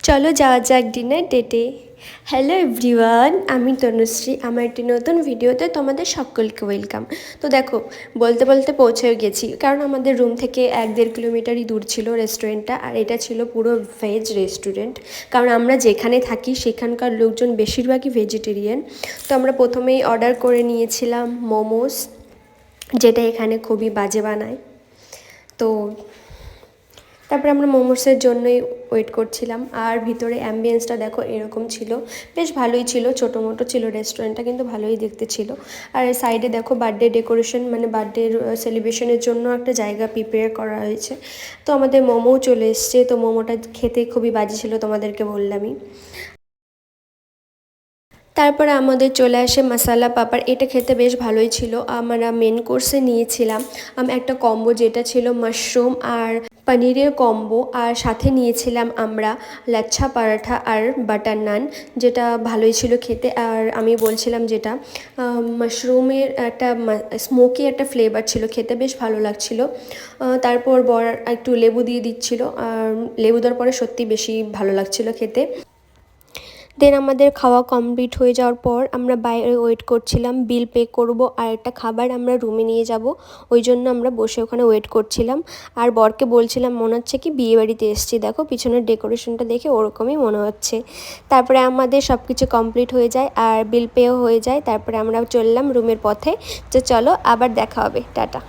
চলো যাওয়া যাক ডিনার ডেটে। হ্যালো এভরিওয়ান, আমি তনুশ্রী। আমার একটি নতুন ভিডিওতে তোমাদের সকলকে ওয়েলকাম। তো দেখো, বলতে বলতে পৌঁছেও গেছি, কারণ আমাদের রুম থেকে 1-1.5 কিলোমিটারই দূর ছিল রেস্টুরেন্টটা। আর এটা ছিল পুরো ভেজ রেস্টুরেন্ট, কারণ আমরা যেখানে থাকি সেখানকার লোকজন বেশিরভাগই ভেজিটেরিয়ান। তো আমরা প্রথমেই অর্ডার করে নিয়েছিলাম মোমোস, যেটা এখানে খুবই বাজে বানায়। তো তারপরে আমরা মোমোসের জন্যই ওয়েট করছিলাম। আর ভিতরে অ্যাম্বিয়েন্সটা দেখো এরকম ছিল, বেশ ভালোই ছিল, ছোটো মোটো ছিল রেস্টুরেন্টটা, কিন্তু ভালোই দেখতে ছিল। আর সাইডে দেখো বার্থডে ডেকোরেশন, মানে বার্থডে সেলিব্রেশনের জন্য একটা জায়গা প্রিপেয়ার করা হয়েছে। তো আমাদের মোমোও চলে এসছে। তো মোমোটা খেতে খুবই বাজে ছিল, তোমাদেরকে বললামই। তারপরে আমাদের চলে আসে মশালা পাপড়। এটা খেতে বেশ ভালোই ছিল। আমরা মেন কোর্সে নিয়েছিলাম একটা কম্বো, যেটা ছিল মাশরুম আর পনিরের কম্বো, আর সাথে নিয়েছিলাম আমরা লাচ্ছা পরাঠা আর বাটার নান, যেটা ভালোই ছিল খেতে। আর আমি বলছিলাম যেটা মাশরুমের একটা স্মোকি একটা ফ্লেভার ছিল, খেতে বেশ ভালো লাগছিল। তারপর বর একটু লেবু দিয়ে দিচ্ছিল, আর লেবু দেওয়ার পরে সত্যি বেশি ভালো লাগছিল খেতে। দেন আমাদের খাওয়া কমপ্লিট হয়ে যাওয়ার পর আমরা বাইরে ওয়েট করছিলাম, বিল পে করব আর একটা খাবার আমরা রুমে নিয়ে যাব। ওই জন্য আমরা বসে ওখানে ওয়েট করছিলাম। আর বরকে বলছিলাম মনে হচ্ছে কি বিয়েবাড়িতে এসেছি, দেখো পিছনের ডেকোরেশনটা দেখে ওরকমই মনে হচ্ছে। তারপরে আমাদের সব কিছু কমপ্লিট হয়ে যায় আর বিল পেও হয়ে যায়। তারপরে আমরা চললাম রুমের পথে, যে চলো আবার দেখা হবে, টাটা।